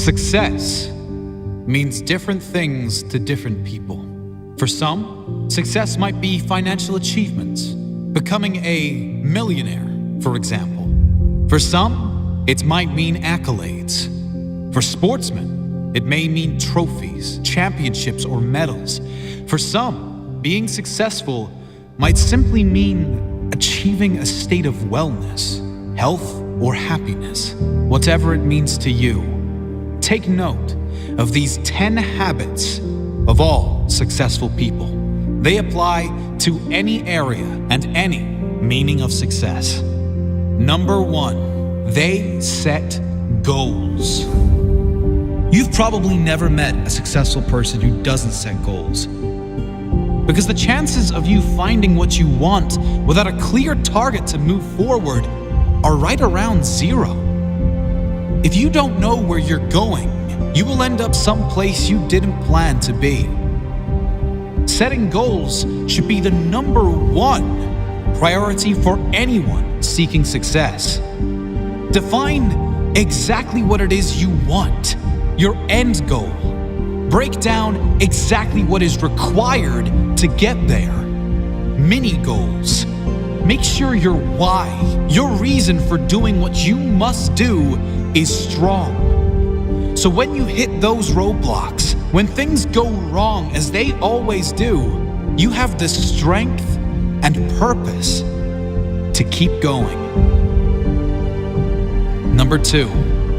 Success means different things to different people. For some, success might be financial achievements, becoming a millionaire, for example. For some, it might mean accolades. For sportsmen, it may mean trophies, championships, or medals. For some, being successful might simply mean achieving a state of wellness, health, or happiness. Whatever it means to you, take note of these 10 habits of all successful people. They apply to any area and any meaning of success. Number 1, they set goals. You've probably never met a successful person who doesn't set goals, because the chances of you finding what you want without a clear target to move forward are right around 0. If you don't know where you're going, you will end up someplace you didn't plan to be. Setting goals should be the number 1 priority for anyone seeking success. Define exactly what it is you want, your end goal. Break down exactly what is required to get there. Mini goals. Make sure your why, your reason for doing what you must do, is strong. So when you hit those roadblocks, when things go wrong as they always do, you have the strength and purpose to keep going. Number 2,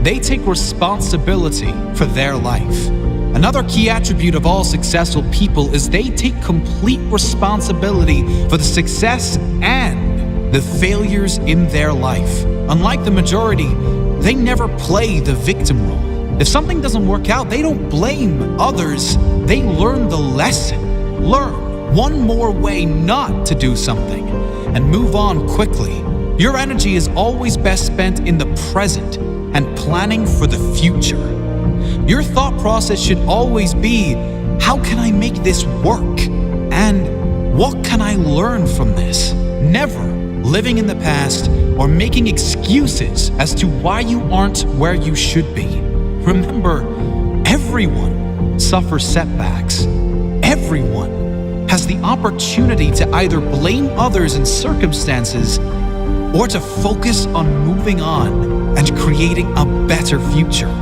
they take responsibility for their life. Another key attribute of all successful people is they take complete responsibility for the success and the failures in their life. Unlike the majority, they never play the victim role. If something doesn't work out, they don't blame others. They learn the lesson. Learn one more way not to do something and move on quickly. Your energy is always best spent in the present and planning for the future. Your thought process should always be, how can I make this work? And what can I learn from this? Never living in the past or making excuses as to why you aren't where you should be. Remember, everyone suffers setbacks. Everyone has the opportunity to either blame others and circumstances or to focus on moving on and creating a better future.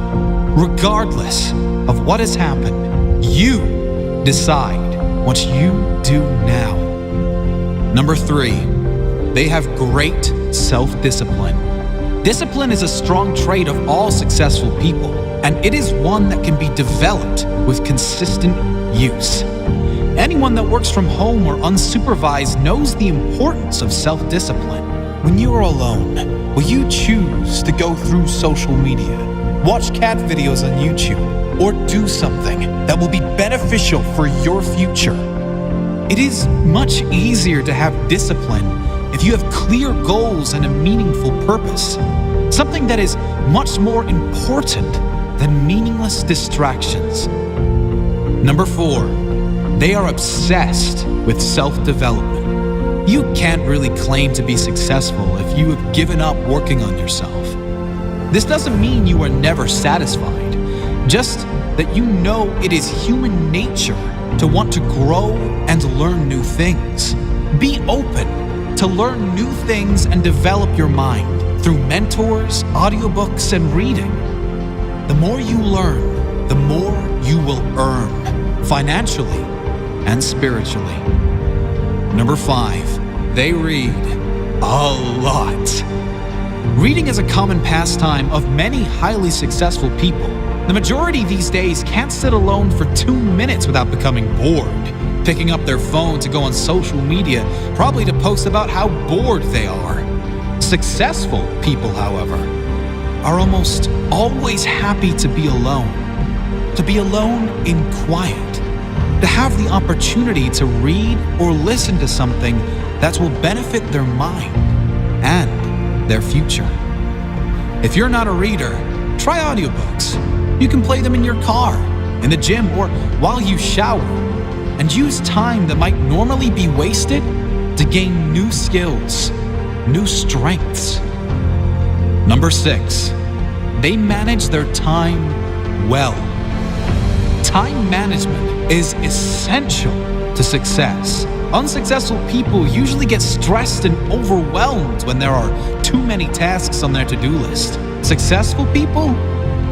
Regardless of what has happened, you decide what you do now. Number 3, they have great self-discipline. Discipline is a strong trait of all successful people, and it is one that can be developed with consistent use. Anyone that works from home or unsupervised knows the importance of self-discipline. When you are alone, will you choose to go through social media, watch cat videos on YouTube, or do something that will be beneficial for your future? It is much easier to have discipline if you have clear goals and a meaningful purpose, something that is much more important than meaningless distractions. Number 4, they are obsessed with self-development. You can't really claim to be successful if you have given up working on yourself. This doesn't mean you are never satisfied, just that you know it is human nature to want to grow and learn new things. Be open to learn new things and develop your mind through mentors, audiobooks, and reading. The more you learn, the more you will earn, financially and spiritually. Number 5, they read a lot. Reading is a common pastime of many highly successful people. The majority these days can't sit alone for 2 minutes without becoming bored, picking up their phone to go on social media, probably to post about how bored they are. Successful people, however, are almost always happy to be alone in quiet, to have the opportunity to read or listen to something that will benefit their mind and their future. If you're not a reader, try audiobooks. You can play them in your car, in the gym, or while you shower, and use time that might normally be wasted to gain new skills, new strengths. Number 6, they manage their time well. Time management is essential to success. Unsuccessful people usually get stressed and overwhelmed when there are too many tasks on their to-do list. Successful people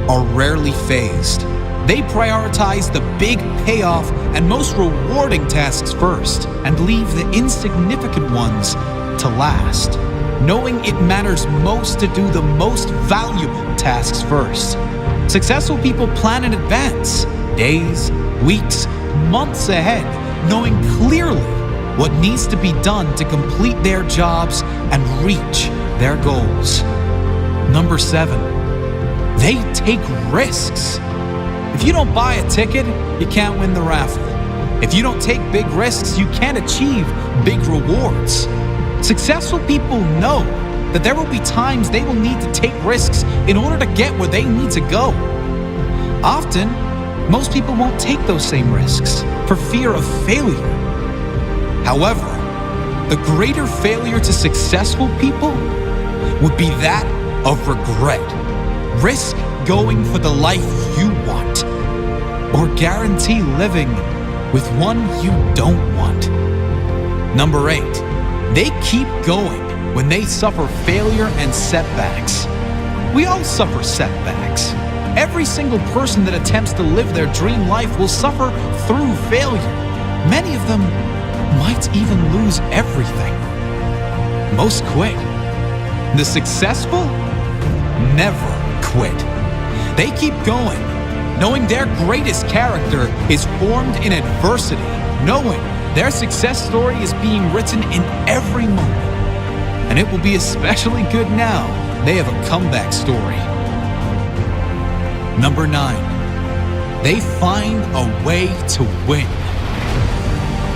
are rarely phased. They prioritize the big payoff and most rewarding tasks first and leave the insignificant ones to last, knowing it matters most to do the most valuable tasks first. Successful people plan in advance, days, weeks, months ahead, knowing clearly what needs to be done to complete their jobs and reach their goals. Number 7, they take risks. If you don't buy a ticket, you can't win the raffle. If you don't take big risks, you can't achieve big rewards. Successful people know that there will be times they will need to take risks in order to get where they need to go. Often, most people won't take those same risks for fear of failure. However, the greater failure to successful people would be that of regret. Risk going for the life you want, or guarantee living with one you don't want. Number 8, they keep going when they suffer failure and setbacks. We all suffer setbacks. Every single person that attempts to live their dream life will suffer through failure. Many of them might even lose everything. Most quit. The successful never quit. They keep going, knowing their greatest character is formed in adversity, knowing their success story is being written in every moment. And it will be especially good now they have a comeback story. Number 9, they find a way to win.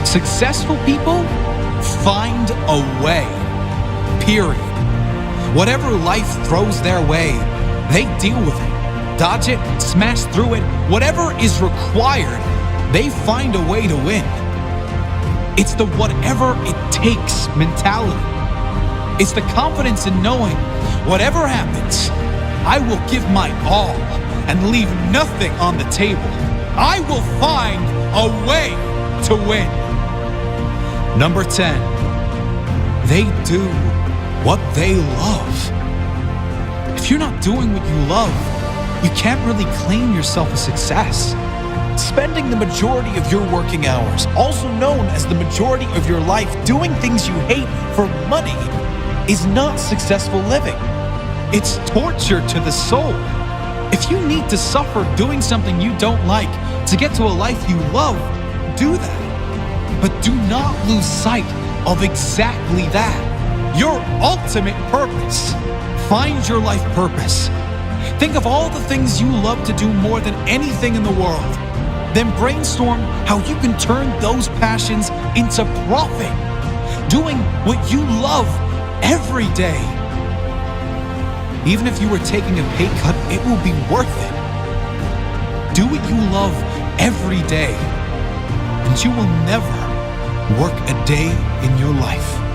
Successful people find a way, period. Whatever life throws their way, they deal with it, dodge it, smash through it. Whatever is required, they find a way to win. It's the whatever it takes mentality. It's the confidence in knowing whatever happens, I will give my all and leave nothing on the table. I will find a way to win. Number 10, they do what they love. If you're not doing what you love, you can't really claim yourself a success. Spending the majority of your working hours, also known as the majority of your life, doing things you hate for money is not successful living. It's torture to the soul. If you need to suffer doing something you don't like to get to a life you love, do that. But do not lose sight of exactly that. Your ultimate purpose. Find your life purpose. Think of all the things you love to do more than anything in the world. Then brainstorm how you can turn those passions into profit. Doing what you love every day. Even if you were taking a pay cut, it will be worth it. Do what you love every day, and you will never work a day in your life.